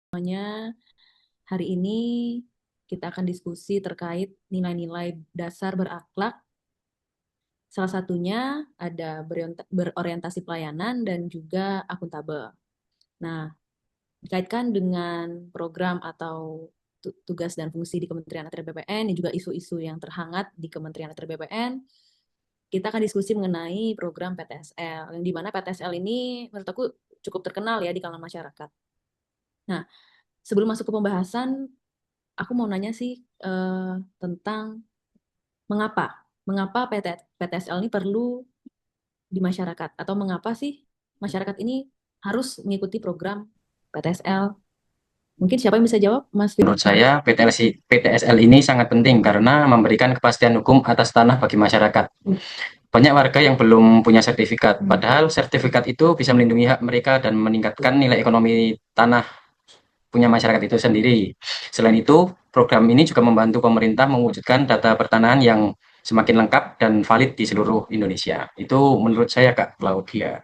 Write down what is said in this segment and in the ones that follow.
Semuanya, hari ini kita akan diskusi terkait nilai-nilai dasar berakhlak. Salah satunya ada berorientasi pelayanan dan juga akuntabel. Nah, dikaitkan dengan program atau tugas dan fungsi di Kementerian ATR BPN dan juga isu-isu yang terhangat di Kementerian ATR BPN, kita akan diskusi mengenai program PTSL, yang di mana PTSL ini menurut aku cukup terkenal ya di kalangan masyarakat. Nah, sebelum masuk ke pembahasan, aku mau nanya sih tentang mengapa PTSL ini perlu di masyarakat, atau mengapa sih masyarakat ini harus mengikuti program PTSL? Mungkin siapa yang bisa jawab, Mas Firman? Menurut saya, PTSL ini sangat penting karena memberikan kepastian hukum atas tanah bagi masyarakat. Banyak warga yang belum punya sertifikat, padahal sertifikat itu bisa melindungi hak mereka dan meningkatkan nilai ekonomi tanah punya masyarakat itu sendiri. Selain itu, program ini juga membantu pemerintah mewujudkan data pertanahan yang semakin lengkap dan valid di seluruh Indonesia. Itu menurut saya, Kak Claudia.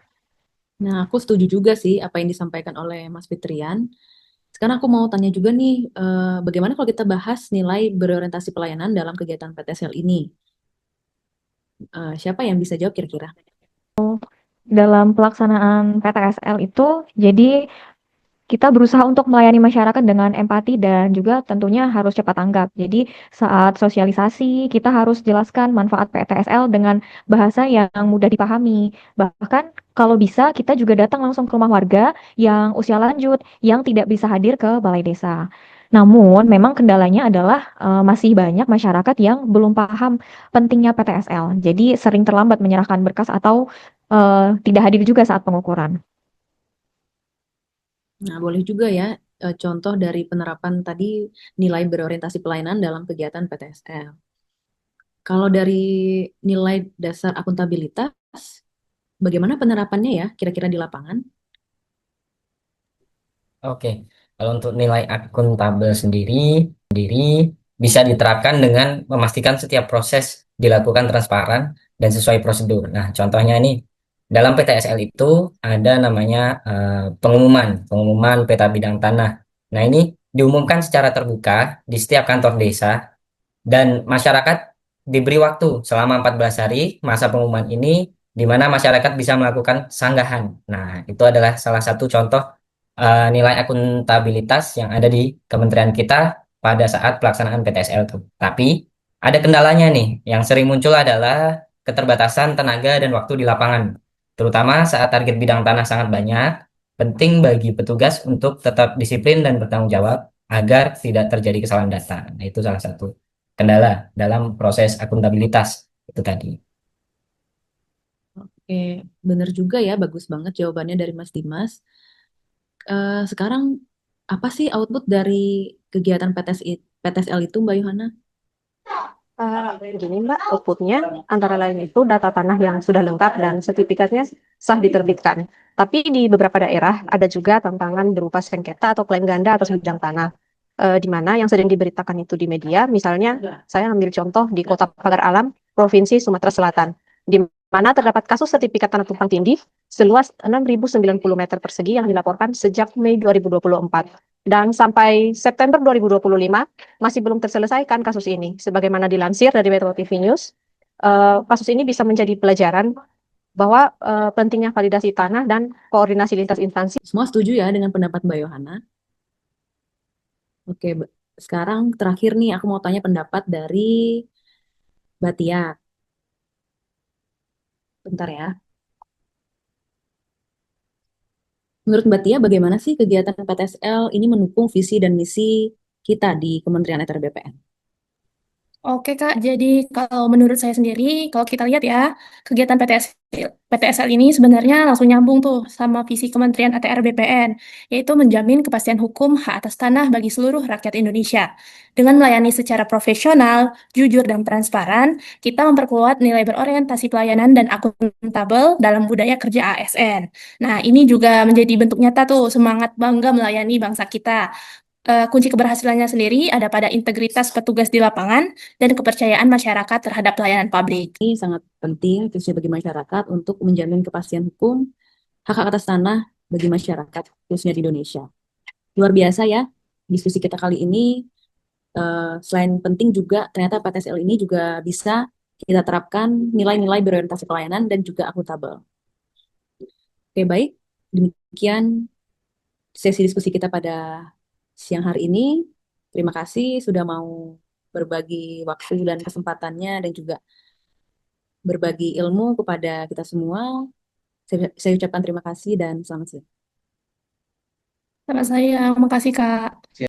Nah, aku setuju juga sih apa yang disampaikan oleh Mas Fitrian. Sekarang aku mau tanya juga nih, bagaimana kalau kita bahas nilai berorientasi pelayanan dalam kegiatan PTSL ini? Siapa yang bisa jawab kira-kira? Dalam pelaksanaan PTSL itu, jadi kita berusaha untuk melayani masyarakat dengan empati dan juga tentunya harus cepat tanggap. Jadi saat sosialisasi kita harus jelaskan manfaat PTSL dengan bahasa yang mudah dipahami. Bahkan kalau bisa kita juga datang langsung ke rumah warga yang usia lanjut yang tidak bisa hadir ke balai desa. Namun memang kendalanya adalah masih banyak masyarakat yang belum paham pentingnya PTSL. Jadi sering terlambat menyerahkan berkas atau tidak hadir juga saat pengukuran. Nah, boleh juga ya contoh dari penerapan tadi nilai berorientasi pelayanan dalam kegiatan PTSL. Kalau dari nilai dasar akuntabilitas, bagaimana penerapannya ya kira-kira di lapangan? Oke, kalau untuk nilai akuntabel sendiri bisa diterapkan dengan memastikan setiap proses dilakukan transparan dan sesuai prosedur. Nah, contohnya ini dalam PTSL itu ada namanya pengumuman peta bidang tanah. Nah, ini diumumkan secara terbuka di setiap kantor desa dan masyarakat diberi waktu selama 14 hari masa pengumuman ini di mana masyarakat bisa melakukan sanggahan. Nah, itu adalah salah satu contoh nilai akuntabilitas yang ada di kementerian kita pada saat pelaksanaan PTSL itu. Tapi ada kendalanya nih, yang sering muncul adalah keterbatasan tenaga dan waktu di lapangan. Terutama saat target bidang tanah sangat banyak, penting bagi petugas untuk tetap disiplin dan bertanggung jawab agar tidak terjadi kesalahan data. Nah, itu salah satu kendala dalam proses akuntabilitas itu tadi. Oke, benar juga ya, bagus banget jawabannya dari Mas Dimas. Sekarang apa sih output dari kegiatan PTSL itu, Mbak Yohana? Begini Mbak, outputnya antara lain itu data tanah yang sudah lengkap dan sertifikatnya sah diterbitkan. Tapi di beberapa daerah ada juga tantangan berupa sengketa atau klaim ganda atas bidang tanah. Di mana yang sering diberitakan itu di media, misalnya saya ambil contoh di Kota Pagar Alam, Provinsi Sumatera Selatan, di mana terdapat kasus sertifikat tanah tumpang tindih seluas 6.090 meter persegi yang dilaporkan sejak Mei 2024. Dan sampai September 2025, masih belum terselesaikan kasus ini. Sebagaimana dilansir dari Metro TV News, kasus ini bisa menjadi pelajaran bahwa pentingnya validasi tanah dan koordinasi lintas instansi. Semua setuju ya dengan pendapat Mbak Yohana? Oke, sekarang terakhir nih aku mau tanya pendapat dari Mbak Tia. Bentar ya. Menurut Mbak Tia, bagaimana sih kegiatan PTSL ini mendukung visi dan misi kita di Kementerian ATR BPN? Oke Kak, jadi kalau menurut saya sendiri, kalau kita lihat ya, kegiatan PTSL ini sebenarnya langsung nyambung tuh sama visi Kementerian ATR BPN, yaitu menjamin kepastian hukum hak atas tanah bagi seluruh rakyat Indonesia. Dengan melayani secara profesional, jujur, dan transparan, kita memperkuat nilai berorientasi pelayanan dan akuntabel dalam budaya kerja ASN. Nah, ini juga menjadi bentuk nyata tuh semangat bangga melayani bangsa kita. Kunci keberhasilannya sendiri ada pada integritas petugas di lapangan dan kepercayaan masyarakat terhadap pelayanan publik. Ini sangat penting khususnya bagi masyarakat untuk menjamin kepastian hukum hak atas tanah bagi masyarakat khususnya di Indonesia. Luar biasa ya diskusi kita kali ini. Selain penting juga ternyata PTSL ini juga bisa kita terapkan nilai-nilai berorientasi pelayanan dan juga akuntabel. Oke, baik. Demikian sesi diskusi kita pada siang hari ini. Terima kasih sudah mau berbagi waktu dan kesempatannya dan juga berbagi ilmu kepada kita semua. Saya ucapkan terima kasih dan selamat siang. Sama saya, makasih Kak.